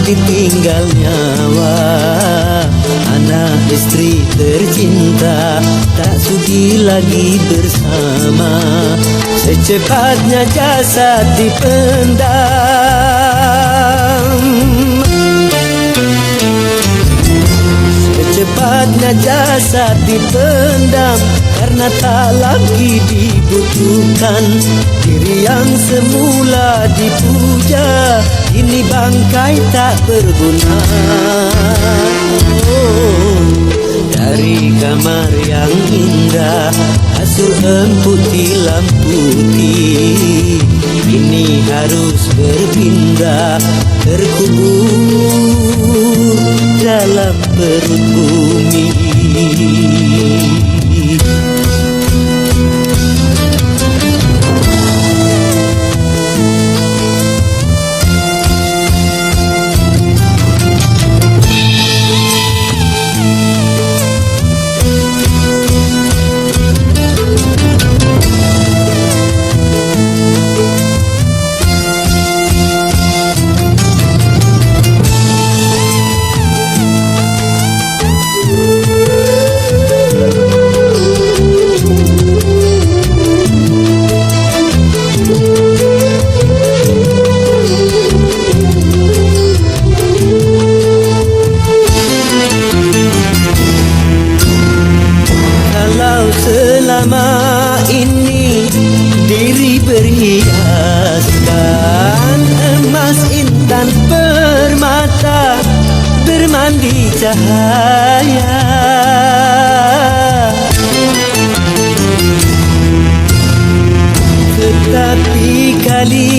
ditinggal nyawa, anak istri tercinta tak sudi lagi bersama. Secepatnya jasad dipendam, secepatnya jasad dipendam, karena tak lagi dibutuhkan. Diri yang semula dipuja, ini bangkai tak berguna. Dari kamar yang indah, kasur empuk tilam putih, ini harus berpindah, terkubur dalam perut bumi. Selama ini diri berhiaskan emas, intan, permata, bermandi cahaya, tetapi kali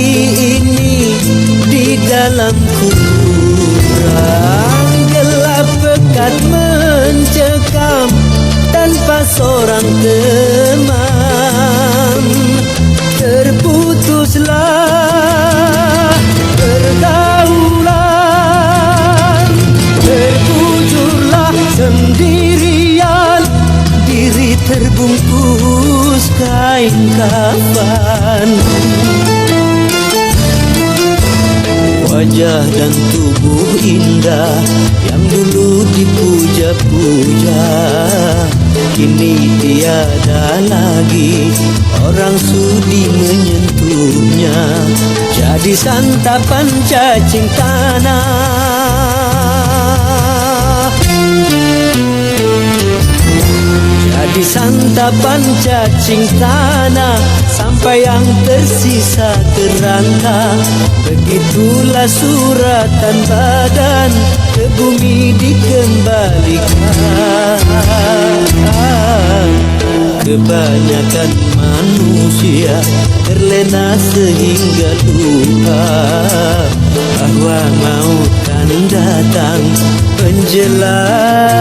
ini di dalam kurang gelap pekat mencekam, tanpa seorang teman. Terputuslah pergaulan, terbujurlah sendirian, diri terbungkus kain kafan. Wajah dan tubuh indah yang dulu dipuja-puja, kini tiada lagi orang sudi menyentuhnya. Jadi santapan cacing tanah, jadi santapan cacing tanah, sampai yang tersisa kerangka. Begitulah suratan badan ke bumi dikembalikan. Kebanyakan manusia terlena sehingga lupa bahwa maut kan datang menjelang.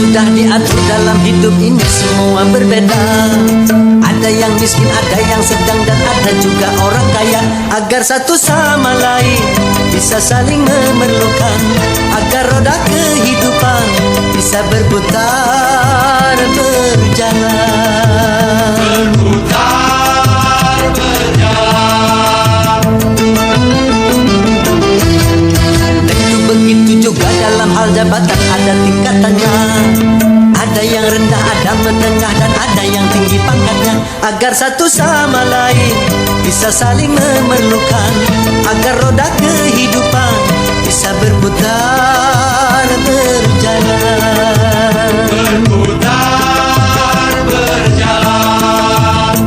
sudah diatur dalam hidup ini semua berbeda. Ada yang miskin, ada yang sedang, dan ada juga orang kaya. Agar satu sama lain bisa saling memerlukan, agar roda kehidupan bisa berputar berjalan. Berputar berjalan. Dan begitu juga dalam hal jabatan ada tingkatannya. Ada yang rendah, ada menengah, dan ada yang tinggi pangkatnya. Agar satu sama lain bisa saling memerlukan, agar roda kehidupan bisa berputar berjalan. Berputar berjalan.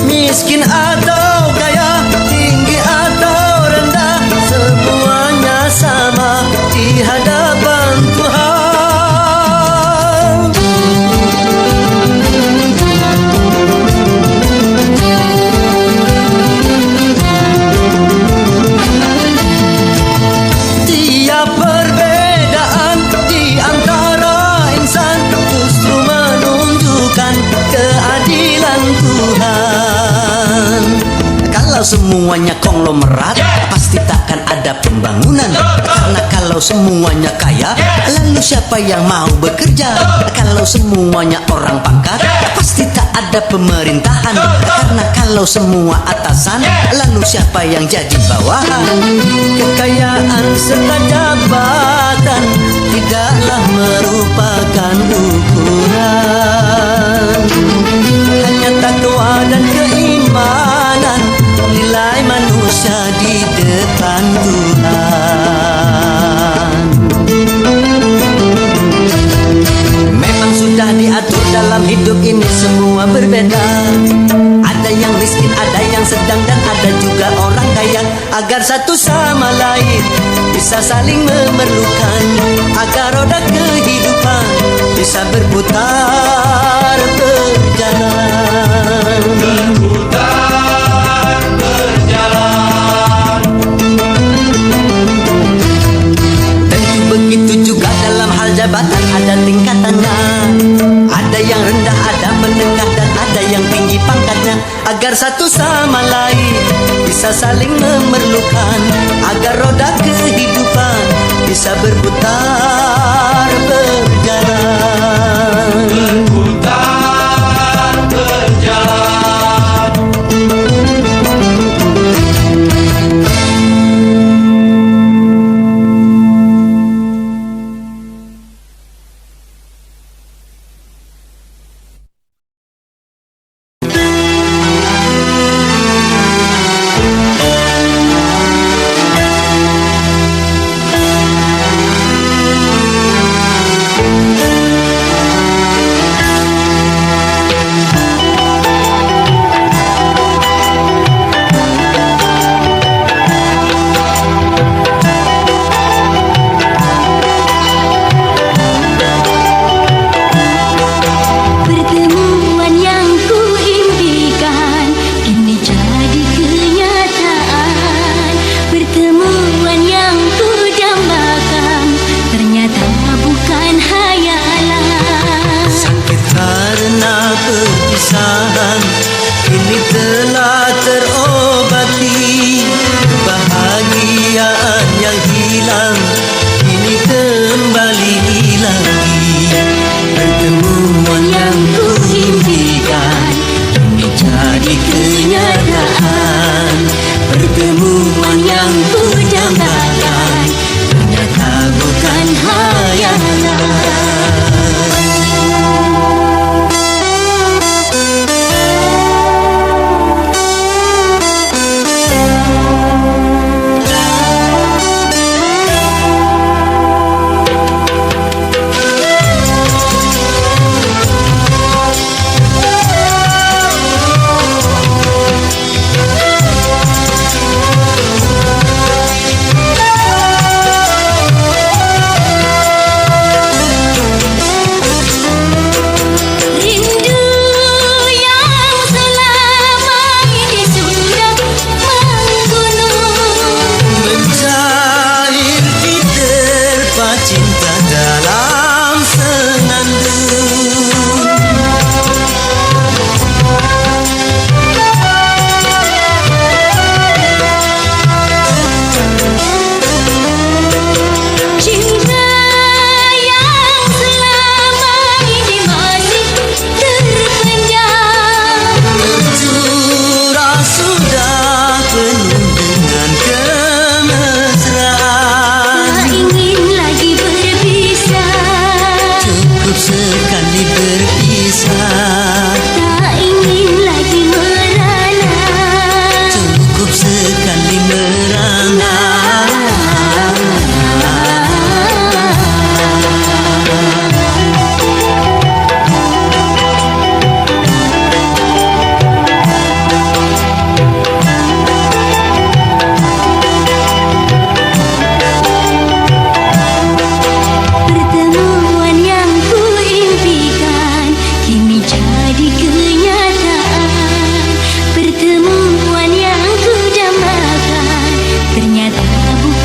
Miskin atau kaya, tinggi atau rendah, semuanya sama di hadapan Tuhan. Tiap perbedaan di antara insan justru menunjukkan keadilan Tuhan. Kalau semuanya konglomerat, pasti takkan ada pembangunan. Karena kalau semuanya kaya, lalu siapa yang mau bekerja? Kalau semuanya orang pangkat, pasti tak ada pemerintahan. Karena kalau semua atasan, lalu siapa yang jadi bawahan? Kekayaan serta jabatan tidaklah merupakan ukuran. Hanya takwa dan keimanan nilai manusia di depan Tuhan. Memang sudah diatur dalam hidup ini semua berbeda. Ada yang miskin, ada yang sedang, dan ada juga orang kaya. Agar satu sama lain bisa saling memerlukan, agar roda kehidupan bisa berputar berjalan. Berputar berjalan. Tentu begitu juga dalam hal jabatan ada tingkatannya. Ada yang rendah, ada menengah, dan ada yang tinggi pangkatnya. Agar satu sama lain bisa saling memerlukan, agar roda kehidupan bisa berputar berjalan. Berputar berjalan.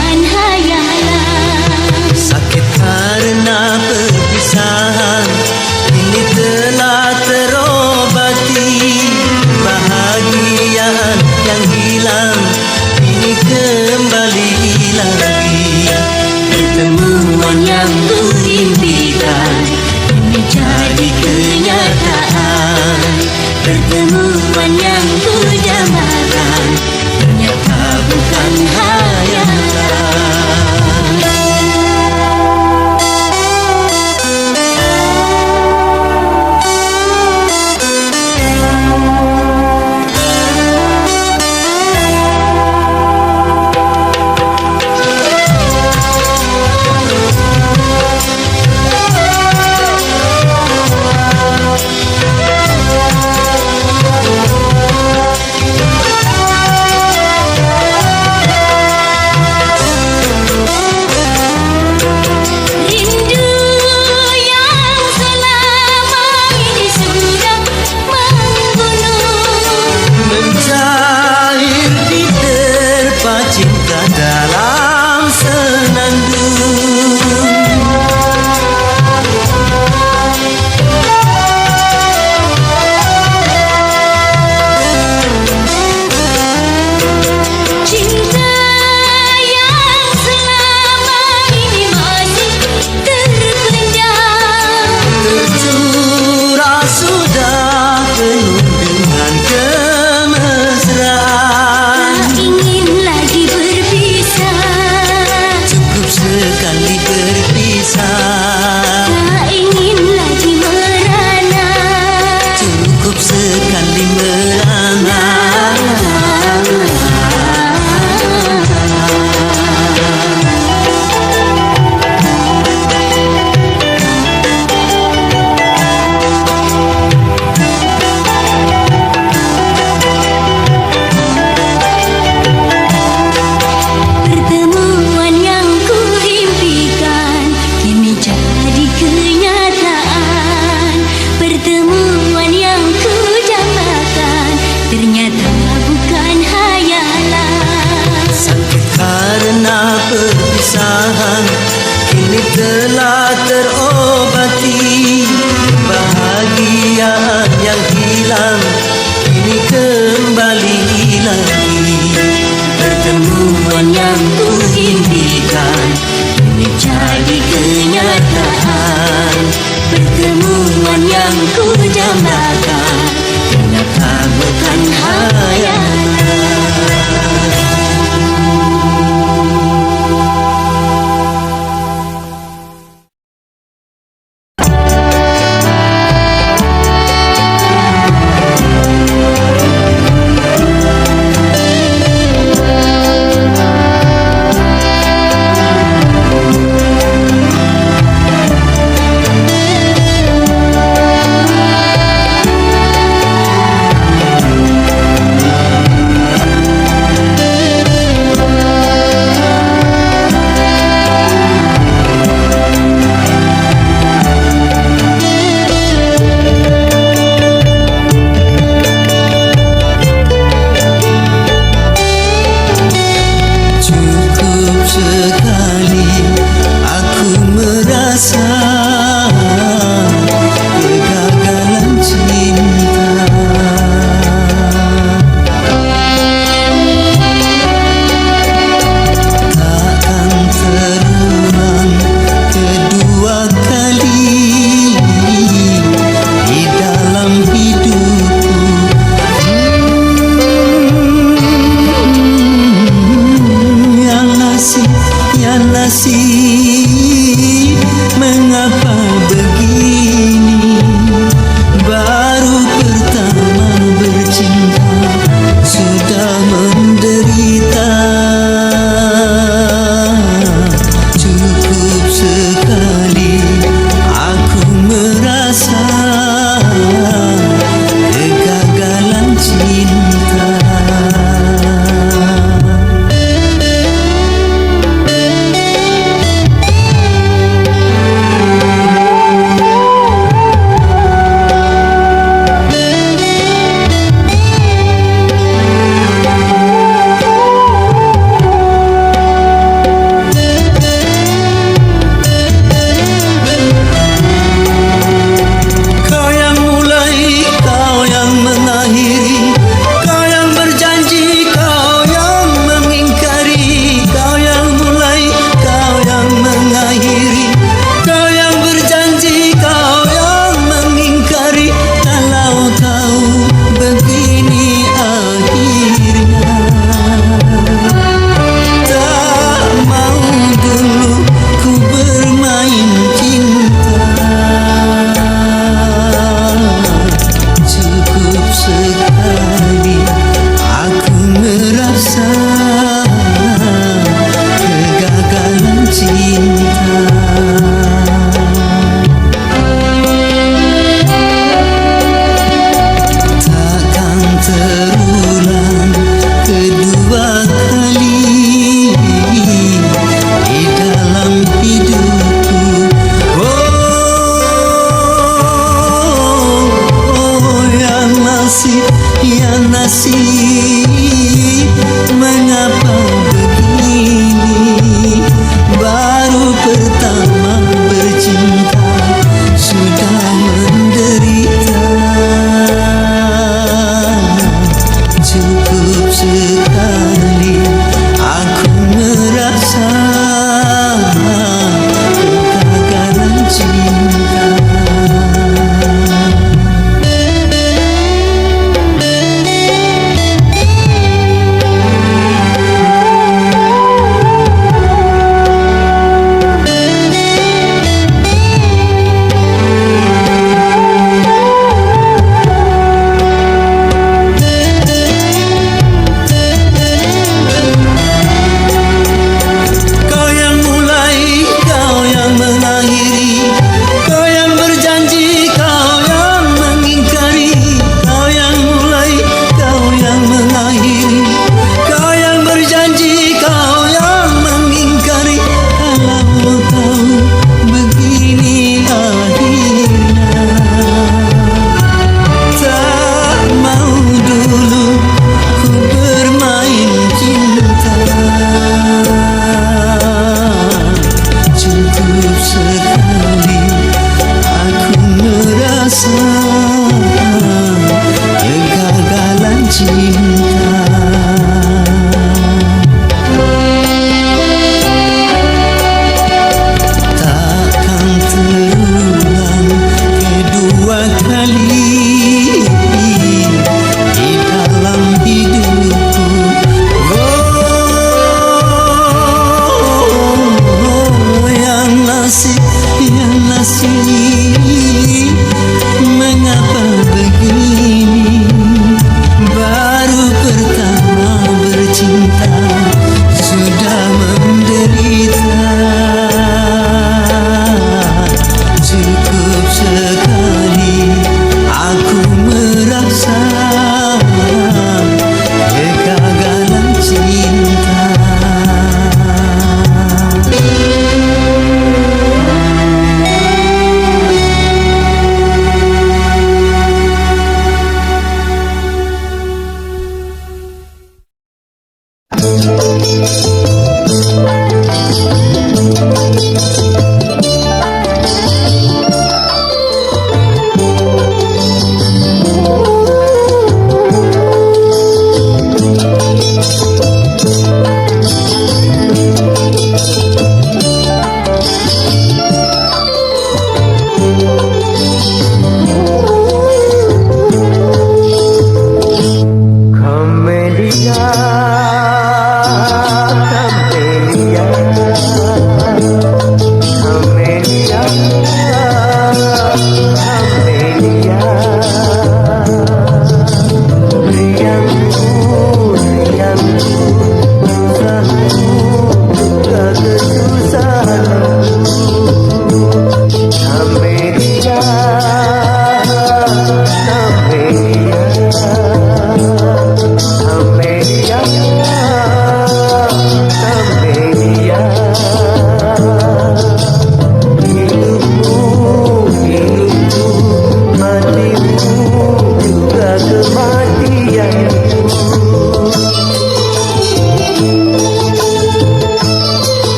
bukan hayalan. Sakit karena perpisahan ini telah terobati. Bahagiaan yang hilang ini kembali lagi. Pertemuan yang kuimpikan ini jadi kenyataan. Pertemuan yang kudambakan ternyata bukan hayalan. perpisahan kini telah terobati. Bahagiaan yang hilang kini kembali lagi. Pertemuan yang kuimpikan kini jadi kenyataan. Pertemuan yang kudambakan ternyata bukan hayalan.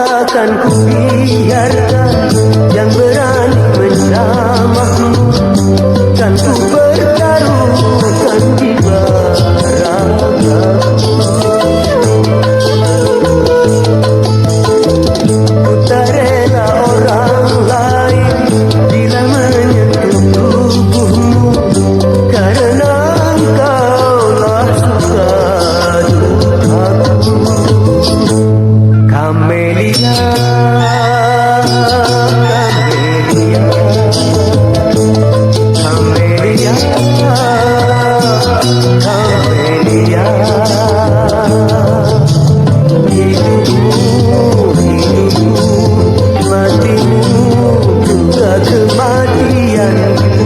takkan ku biarkan yang berani menjamahmu, kan ku pertaruhkan jiwa ragaku. Ku tak rela orang lain bila menyentuh tubuhmu, karena engkaulah suka dukaku. Kamelia, Kamelia, Kamelia, hidupmu, matimu, juga kematianku.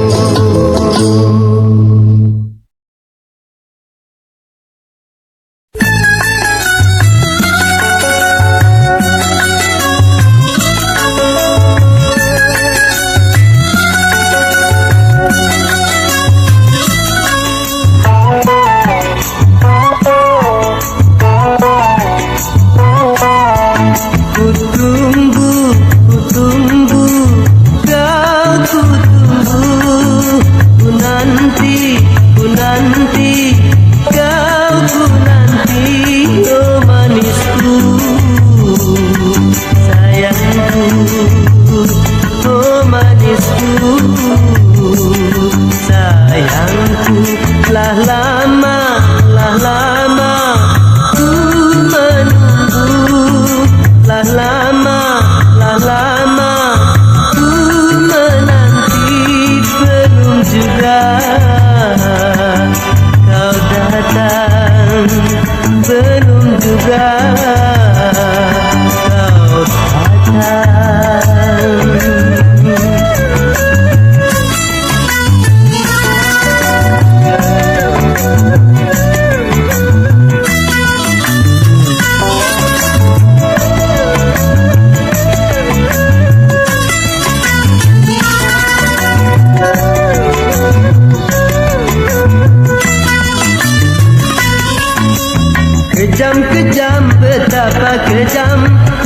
Kejam-kejam, betapa kejam,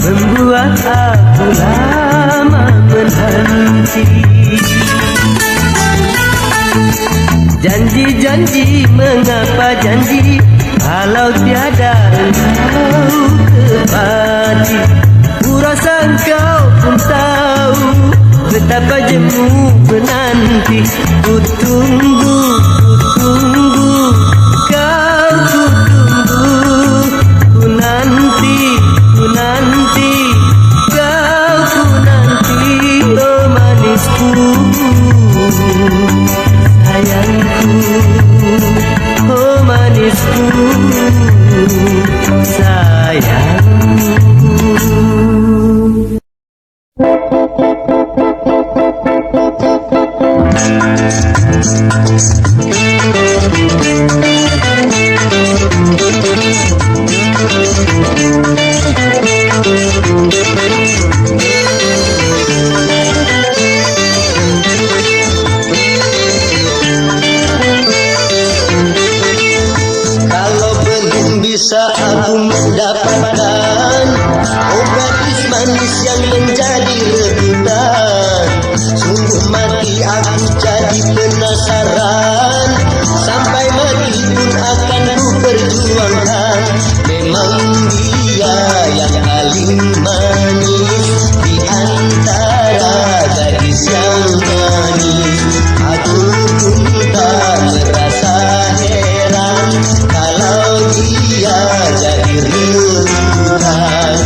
membuat aku lama menanti. Janji-janji, mengapa janji, kalau tiada engkau kepati. Ku rasa engkau pun tahu betapa jemu menanti. Ku tunggu, kau ku tunggu. Ku nanti, kau ku nanti, oh manisku, sayangku, oh manisku, sayangku. Kalau belum bisa aku mendapatkan obat manis yang menjadi rebutan, sungguh mati aku jadi penasaran. Sampai mati pun akan ku perjuangkan. Memang dia yang paling manis di antara gadis yang manis. Aku pun tak merasa heran kalau dia jadi rebutan.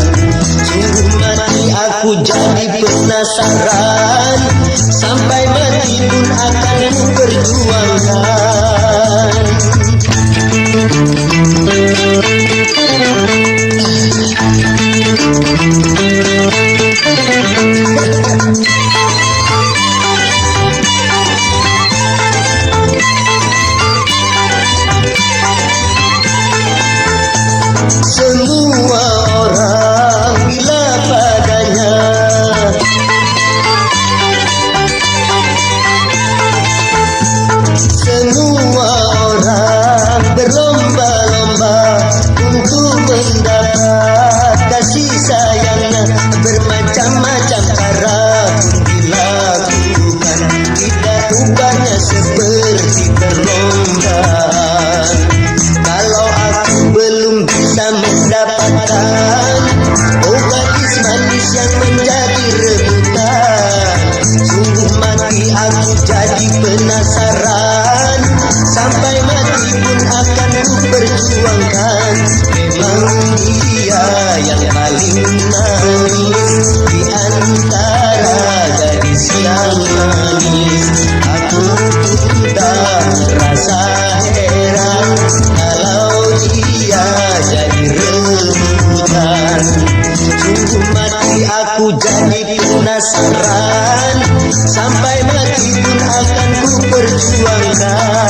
Sungguh mati aku jadi penasaran. Sampai mati pun akan ku perjuangkan. Semua orang bila padanya semua orang manis di antara gadis yang manis. Aku sudah merasa heran kalau dia jadi rebutan. Sungguh mati aku jadi penasaran, sampai mati pun akan ku perjuangkan.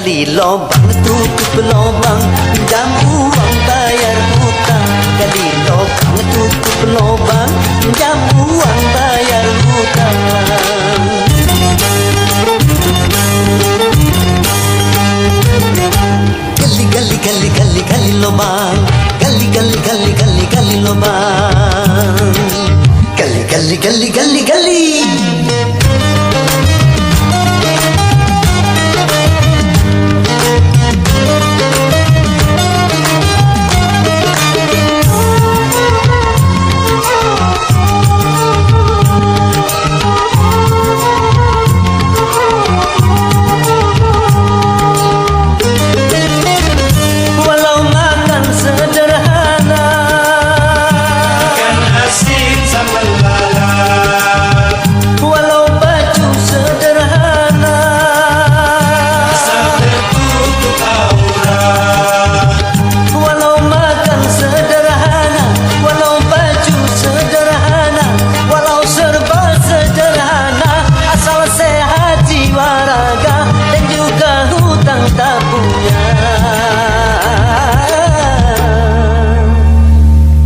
gali lobang tutup lobang, pinjam uang bayar hutang. Gali lobang tutup lobang, pinjam uang bayar hutang. Gali lobang, gali lobang, gali.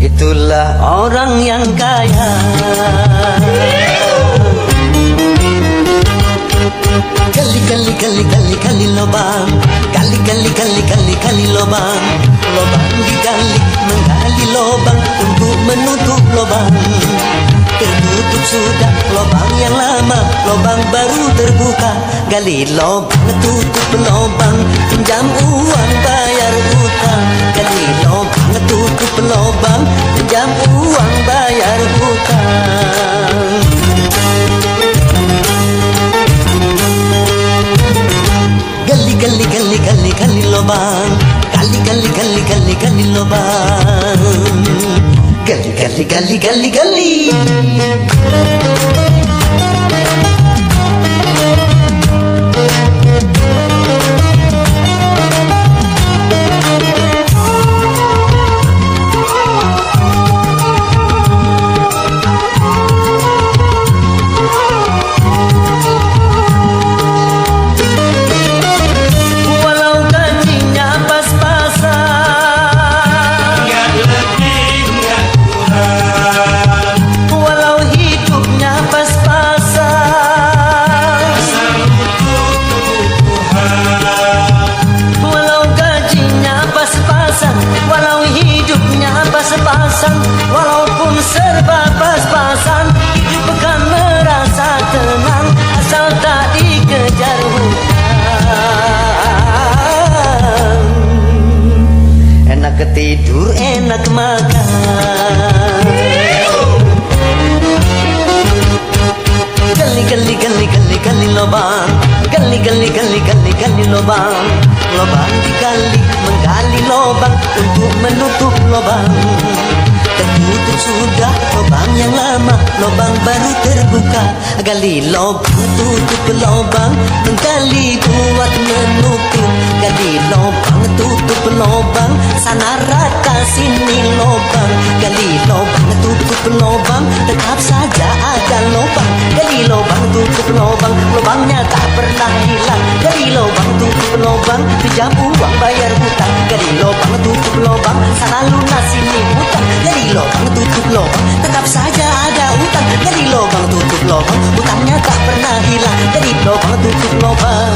Itulah orang yang kaya. Gali lobang, gali lobang. Lobang digali, menggali lobang untuk menutup lobang. Tertutup sudah lobang yang lama, lobang baru terbuka. Gali lobang, tutup lobang, pinjam uang bayar hutang. Gali lobang, tutup lobang, pinjam uang bayar hutang. Gali lobang, gali lobang, gali. Walaupun serba pas-pasan, hidup akan merasa tenang asal tak dikejar hutang. Enak tidur, enak makan. Gali lobang, gali lobang. Lobang digali, menggali lobang untuk menutup lobang. Tertutup sudah lobang yang lama, lobang baru terbuka. Gali lobang, tutup lobang, menggali buat menutup. Gali lobang, tutup lobang, sana rata sini lobang. Gali lobang, tutup lobang, tetap saja ada lobang. Gali lobang, tutup lobang, lobangnya tak pernah hilang. Gali lobang, tutup lobang, pinjam uang bayar hutang. Gali lobang, tutup lobang, sana lunas sini hutang. Gali lobang, tutup lobang, tetap saja ada hutang. Gali lobang, tutup lobang, hutangnya tak pernah hilang. Gali lobang, tutup lobang,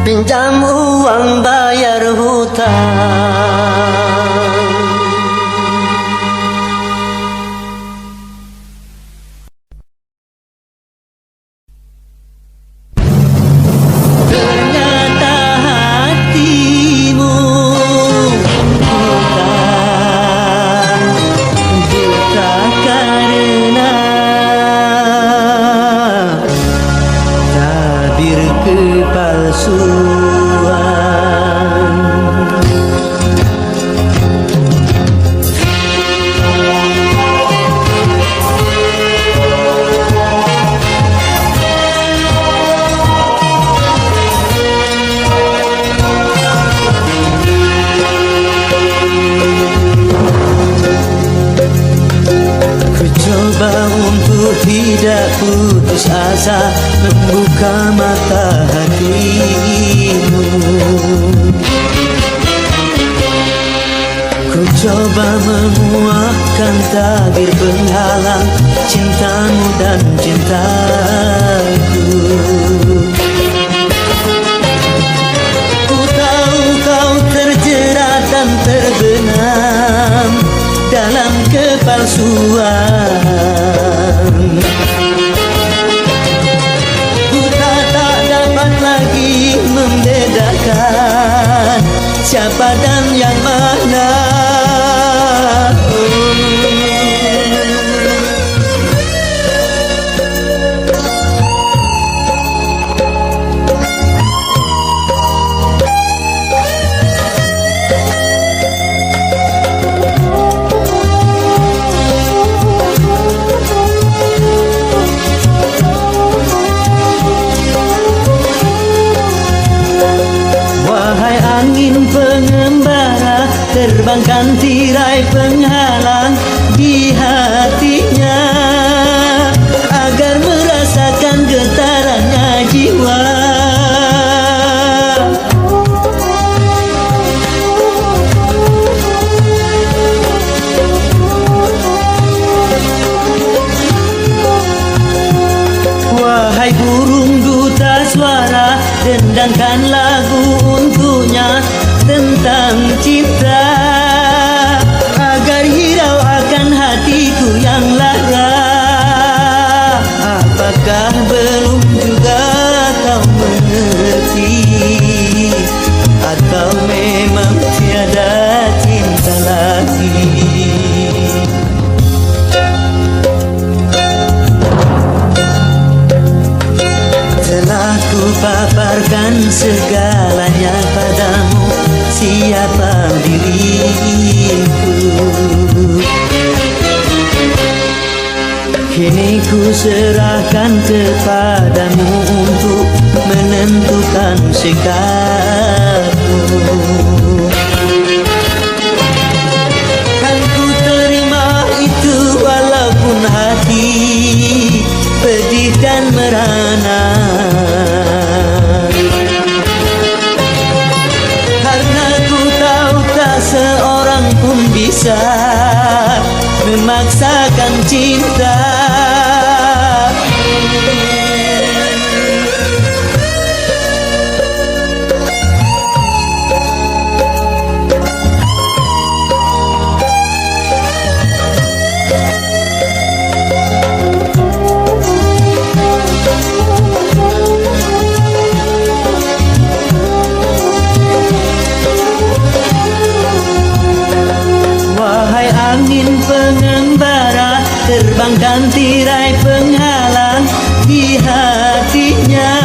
pinjam uang bayar hutang. Kepalsuan tidak putus asa membuka mata hatimu. Ku coba menguatkan tabir penghalang cintamu dan cintaku. Ku tahu kau terjerat dan terbenam dalam kepalsuan. Buta tak dapat lagi membedakan siapa dan yang mana. Terbangkan tirai penghalang di hatinya agar merasakan getarannya jiwa. Wahai burung duta suara, dendangkan lagu untuknya tentang cinta agar hirau akan hatiku yang lara. Apakah belum juga kau mengerti, atau memang tiada cinta lagi? Telah ku paparkan segalanya padamu, siapa diriku. Kini ku serahkan kepadamu untuk menentukan sikapmu. Kan ku terima itu walaupun hati pedih dan merana, karena ku tahu tak seorang pun bisa memaksakan cinta. Angin pengembara, terbangkan tirai penghalang di hatinya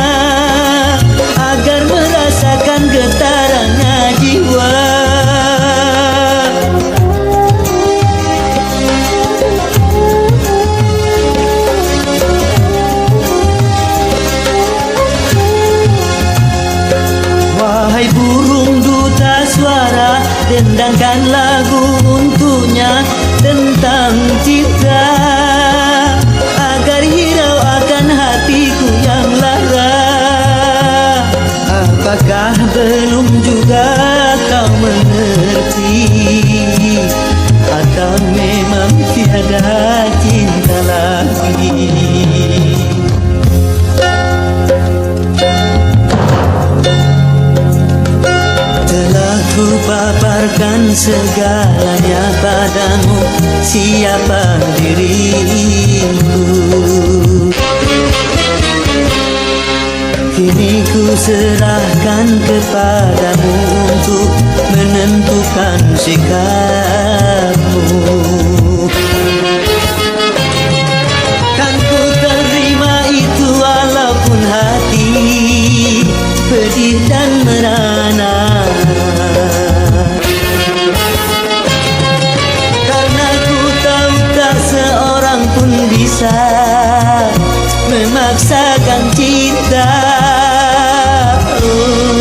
agar merasakan getarannya jiwa. Wahai burung duta suara, dendangkan lagu untuknya tentang cinta agar hirau akan hatiku yang lara. Apakah belum juga kau mengerti, atau memang tiada cinta lagi? Ku paparkan segalanya padamu, siapa dirimu. Kini ku serahkan kepadamu untuk menentukan sikapmu. Kan ku terima itu walaupun hati pedih dan merana, karena ku tahu tak seorang pun bisa memaksakan cinta. Oh,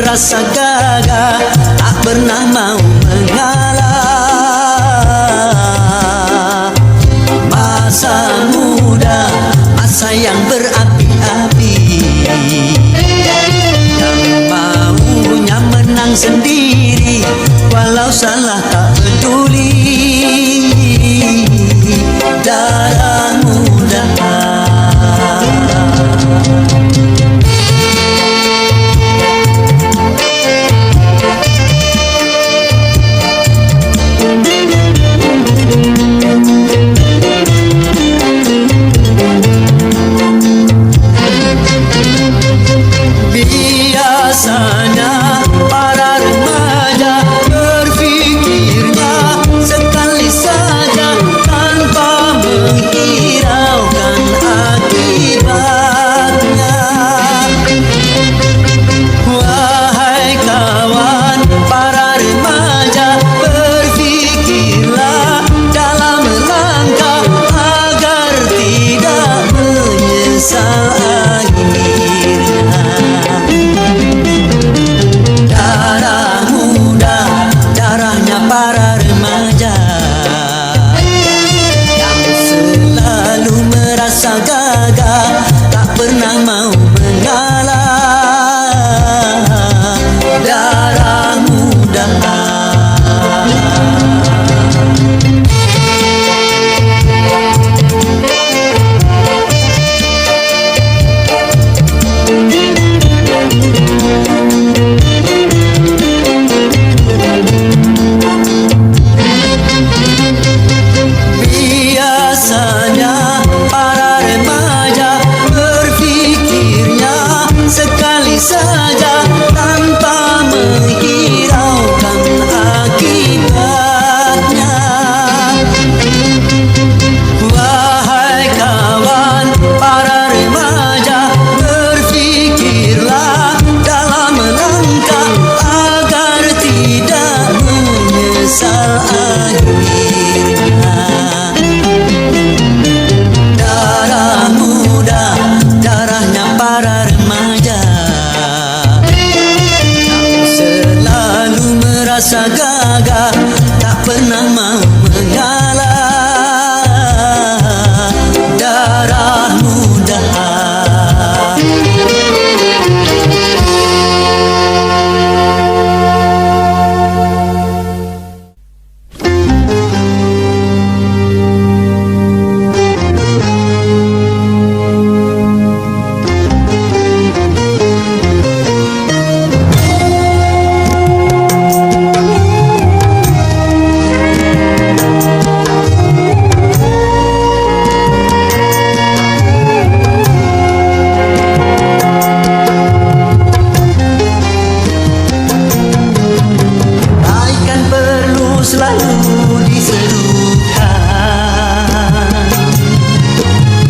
merasa gagah, tak pernah mau mengalah. Masa muda, masa yang berapi-api, yang maunya menang sendiri, walau salah tak peduli. Darah muda, biasanya para remaja berpikirnya sekali saja tanpa menghiraukan akibatnya. Wahai kawan, para remaja, berpikirlah dalam langkah agar tidak menyesal akhirnya. Darah muda, darahnya para remaja yang selalu merasa gagah, tak pernah mau mengalah. Darah muda, biasanya para remaja berpikirnya sekali saja tanpa menghiraukan akibatnya. Wahai kawan, para remaja, berpikirlah dalam langkah agar tidak menyesal akhirnya. Darah muda, darahnya para remaja yang selalu merasa gagah, tak pernah mau mengalah. Darah muda. Kebaikan perlu selalu diserukan,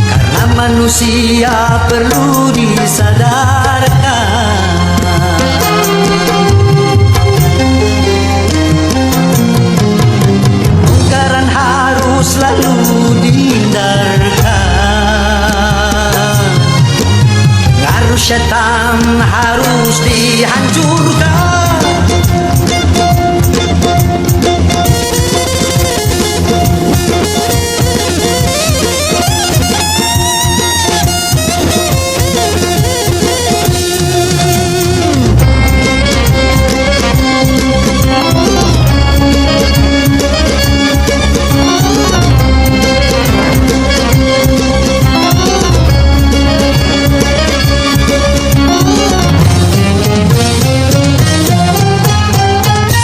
karena manusia perlu disadarkan. Mungkaran harus selalu dihindarkan, pengaruh syaitan harus dihancurkan.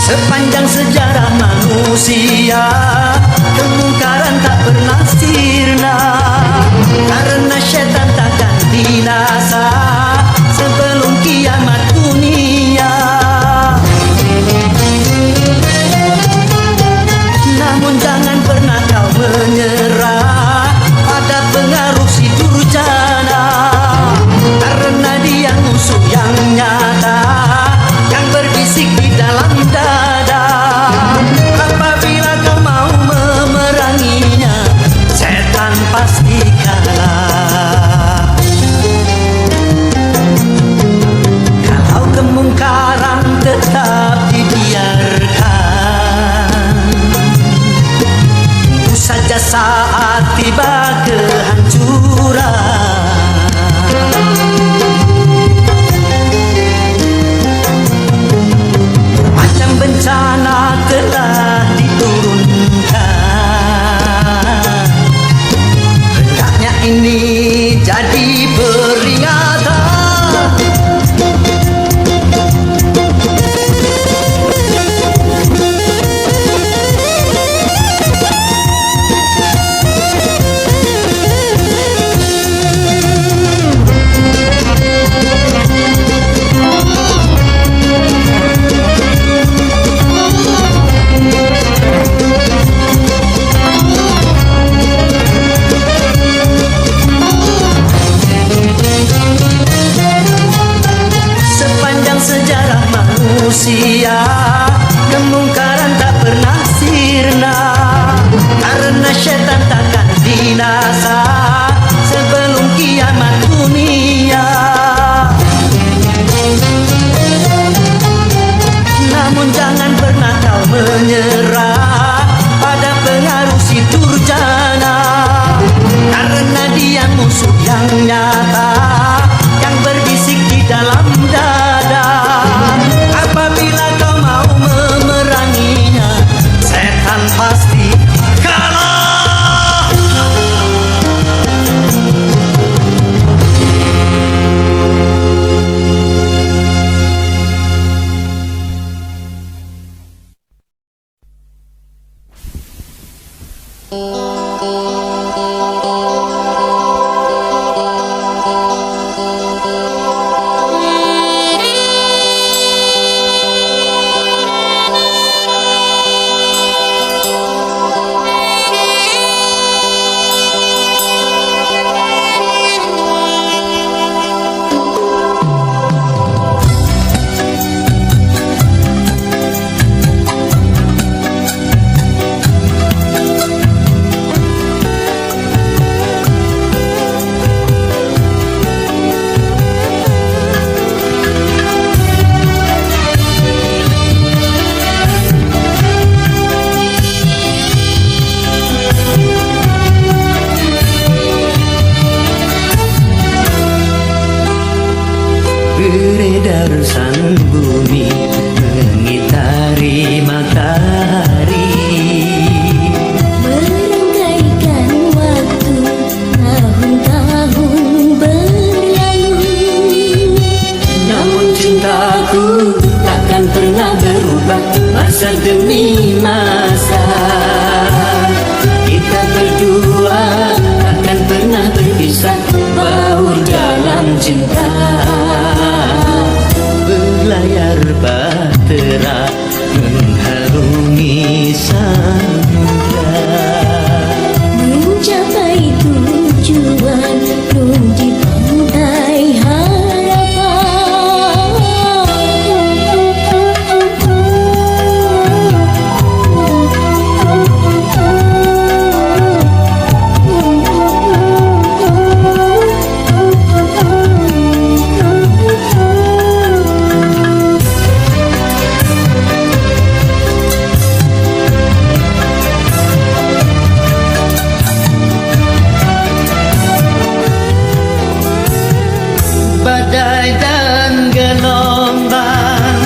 Sepanjang sejarah manusia, kemungkaran tak pernah sirna, karena syaitan takkan binasa sebelum kiamat dunia. Namun jangan pernah kau menyerah pada pengaruh si durjana, karena dia musuh yang nyata yang berbisik di dalam dada. Apabila kau mau beredar sang bumi mengitari matahari. Merangkaikan waktu tahun-tahun berlalu, Namun cintaku takkan pernah berubah masa demi masa. Kita berdua takkan pernah berpisah, baur dalam cinta. Berlayar bahtera mengharungi samudra. mencapai tujuan nun di pantai Badai dan gelombang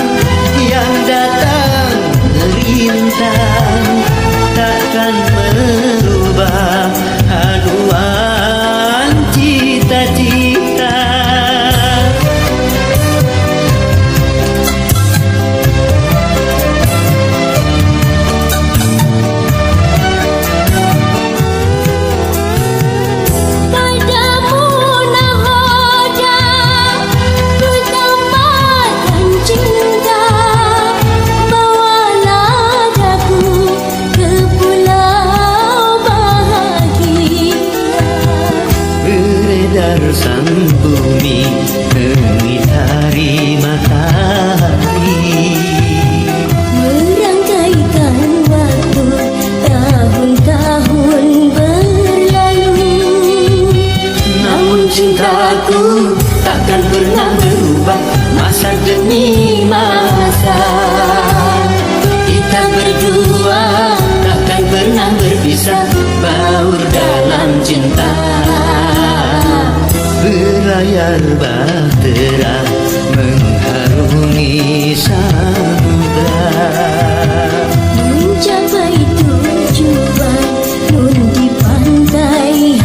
yang datang merintang takkan merubah haluan cita-cita. padamu nahoda, ku tambahkan cinta. Bawalah daku ke pulau bahagia. Beredar sang bumi mengitari matahari. Merangkaikan waktu tahun-tahun berlalu, Namun cintaku takkan pernah berubah masa demi masa. Kita berdua takkan pernah berpisah, baur dalam cinta. Berlayar bahtera mengharungi samudra. mencapai tujuan nun di pantai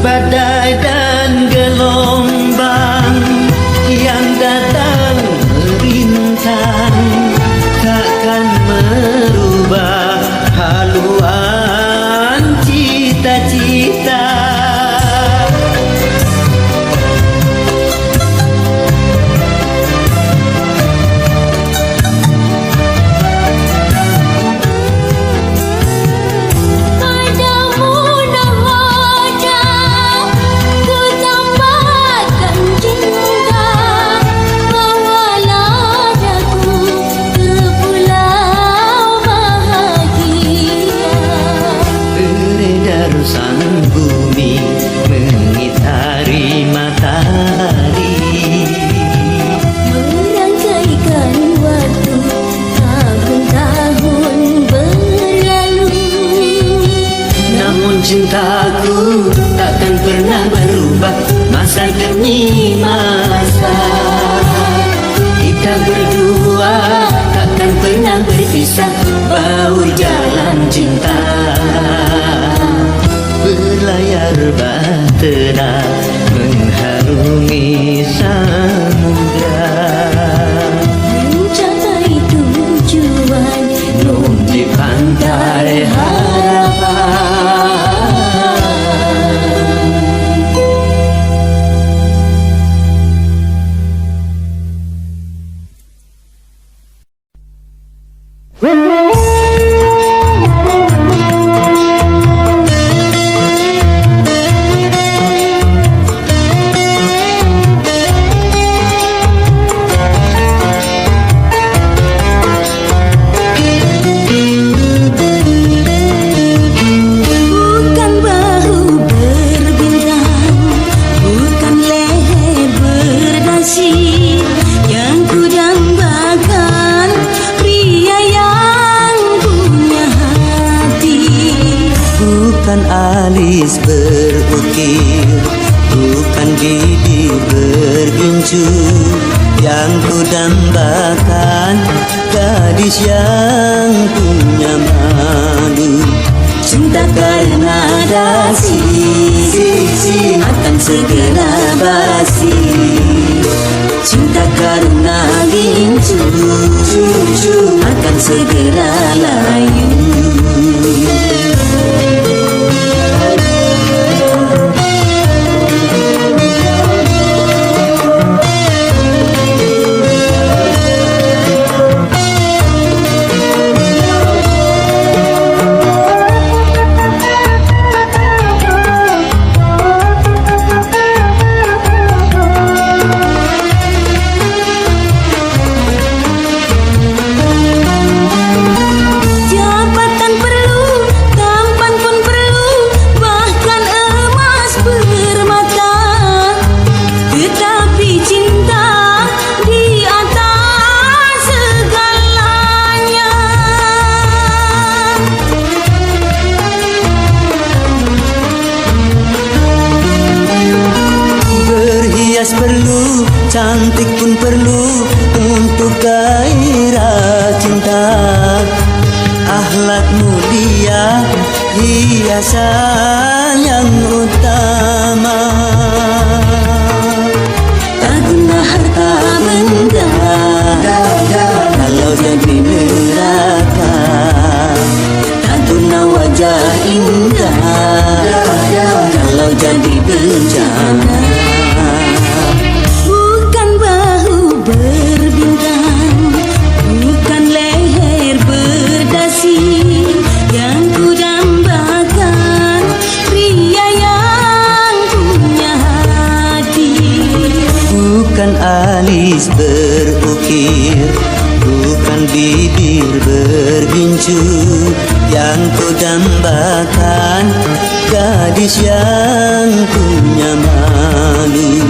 Badai dan gelombang yang datang merintang takkan merubah haluan cita-cita. padamu nahoda, ku tambahkan cinta. Bawalah daku ke pulau bahagia. Beredar sang bumi mengitari matahari. Merangkaikan waktu tahun-tahun berlalu, Namun cintaku takkan pernah berubah masa demi masa. Kita berdua takkan pernah berpisah, baur dalam cinta. Berlayar bahtera mengharungi samudra. mencapai tujuan nun Di pantai harapan. bergincu yang ku dambakan, gadis yang punya malu. Cinta karena dasi akan segera basi. Cinta karena gincu akan segera layu. Jabatan perlu, tampan pun perlu, bahkan emas permata. Tetapi cinta di atas segalanya. Berhias perlu, cantik pun perlu untuk gairah cinta. Akhlak mulia, hiasan yang utama. Tak guna harta benda kalau jadi neraka. Tak guna wajah indah kalau jadi bencana. Bukan bahu berbintang, bukan leher berdasi yang ku dambakan, pria yang punya hati. Bukan alis berukir, bukan bibir bergincu yang ku dambakan, gadis yang punya malu.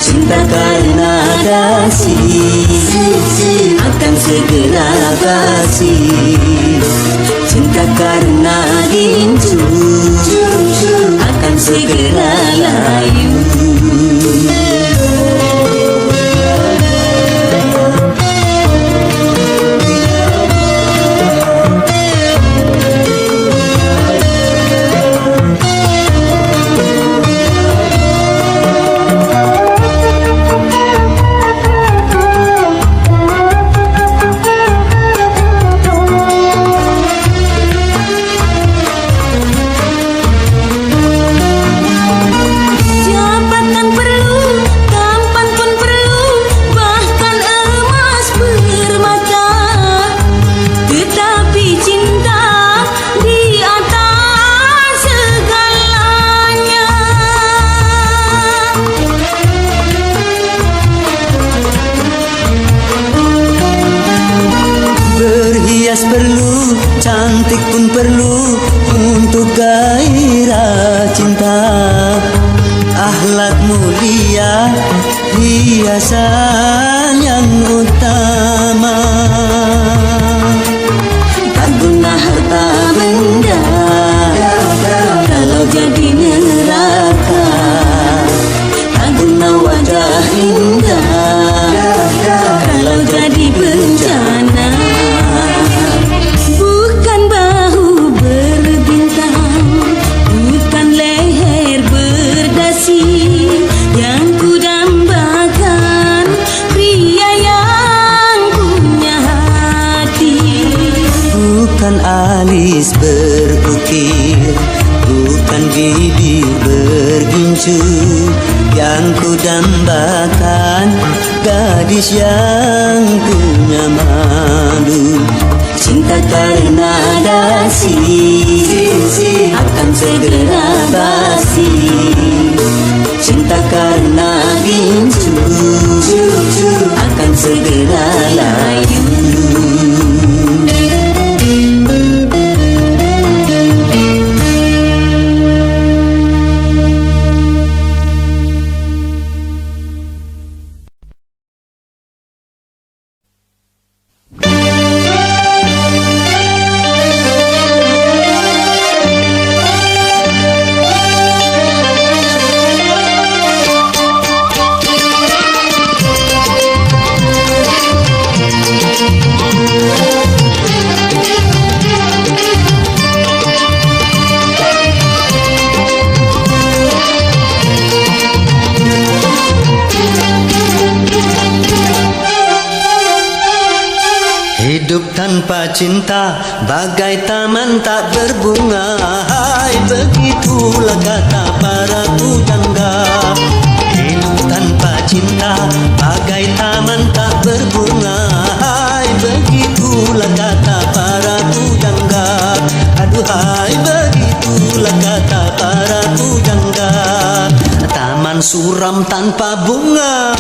Cinta karena dasi akan segera basi. Cinta karena gincu akan segera layu. Jabatan perlu, tampan pun perlu, bahkan emas permata. Tetapi cinta di atas segalanya. Berhias perlu, cantik pun perlu untuk gairah cinta. Akhlak mulia, hiasan yang utama. Tak guna harta benda kalau jadi neraka. Tak guna wajah indah kalau jadi bencana. Bukan bahu berbintang, bukan leher berdasi yang ku dambakan, pria yang punya hati. Bukan alis berukir, bukan bibir bergincu yang ku dambakan, gadis yang punya malu. Cinta karena dasi akan segera basi. Cinta karena gincu akan segera layu. tanpa cinta bagai taman tak berbunga. Hai, begitulah kata para pujangga. Hidup tanpa cinta bagai taman tak berbunga. Hai, begitulah kata para pujangga. Aduhai, begitulah kata para pujangga. Taman suram tanpa bunga.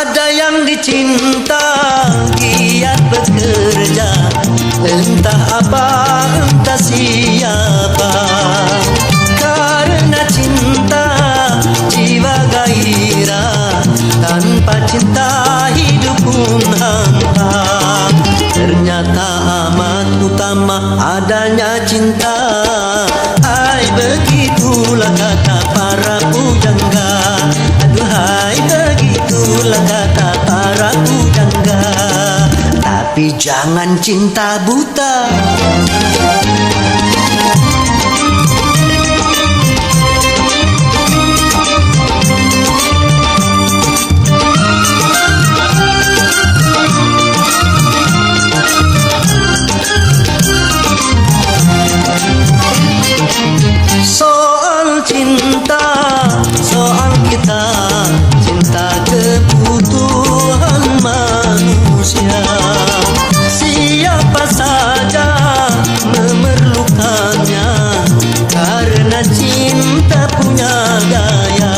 Ada yang dicinta giat bekerja, entah apa entah siapa. Karena cinta jiwa gairah, tanpa cinta hidup pun hampa. Ternyata amat utama adanya cinta. Hai, begitulah kata para pujangga. Aduhai, begitulah kata para pujangga. Tapi jangan cinta buta. Soal cinta, soal kita, cinta kebutuhan manusia. Siapa saja memerlukannya, karena cinta punya gaya.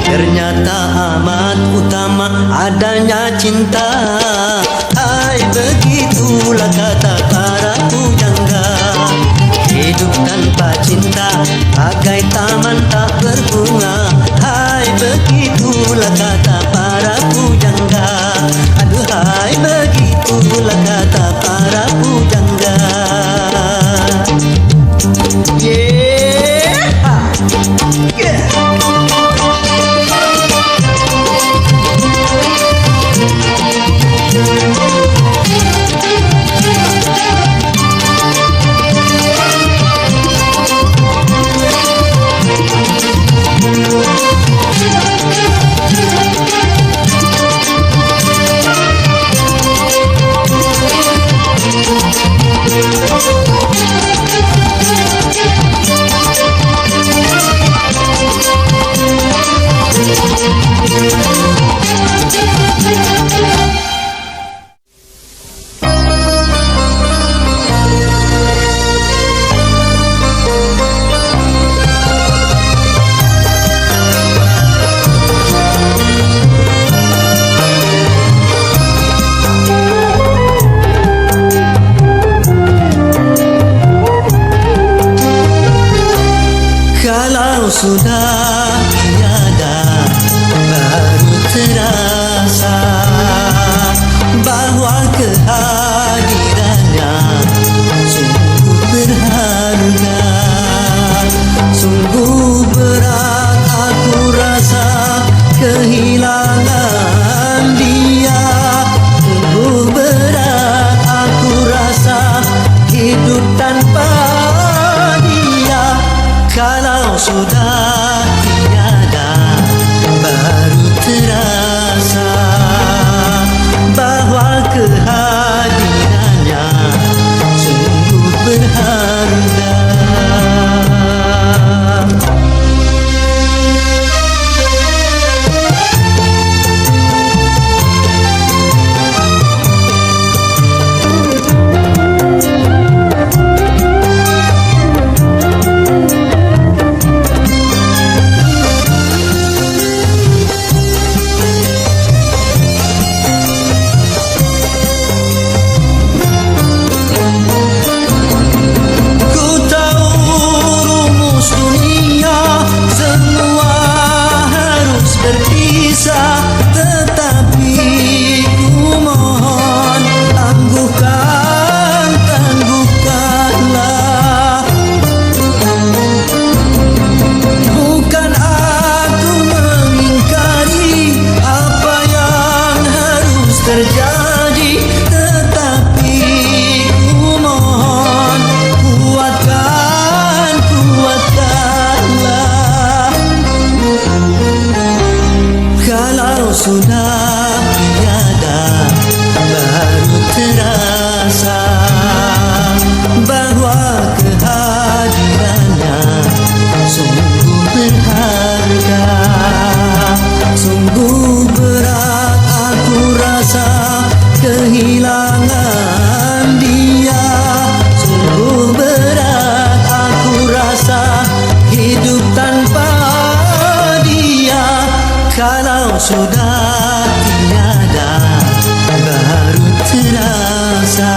Ternyata amat utama adanya cinta. Hai, begitulah kata para pujangga. Hidup tanpa cinta bagai taman tak berbunga. Hai, begitulah kata para pujangga. Aduhai, begitulah kata para pujangga. Yeah. Yeah. Kalau sudah tiada, baru terasa bahwa kehadirannya sungguh berharga. Sungguh berat aku rasa kehilangan dia. Sungguh berat aku rasa hidup tanpa dia. Kalau sudah tiada, baru terasa bahwa kehadirannya sungguh berharga. Kalau sudah tiada, baru terasa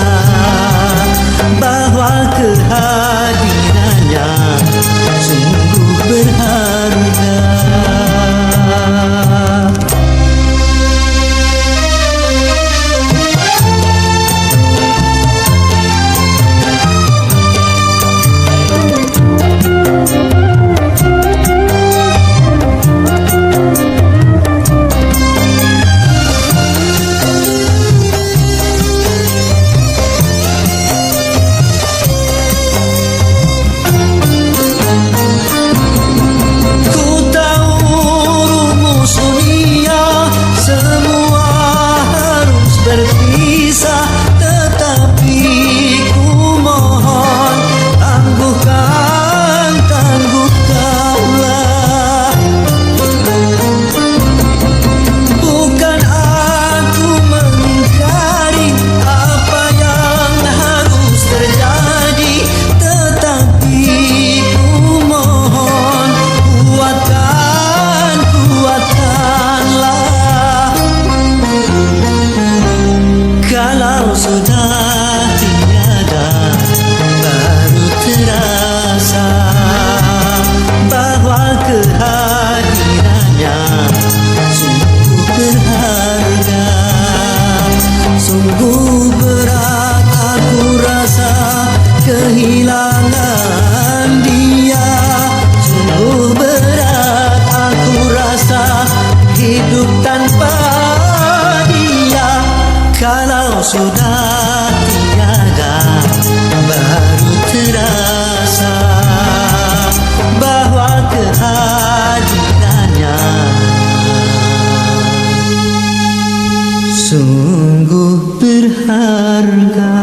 bahwa kehadirannya sungguh berharga. Berpisah, tetapi ku mohon tangguhkanlah. Bukan aku mengingkari apa yang harus terjadi, tetapi ku mohon kuatkanlah. Kalau sudah tiada, baru terasa bahwa kehadirannya sungguh berharga. Sungguh berat aku rasa kehilangan dia. Sungguh berat aku rasa hidup tanpa dia. Kalau sudah tiada, baru terasa bahwa kehadirannya sungguh berharga.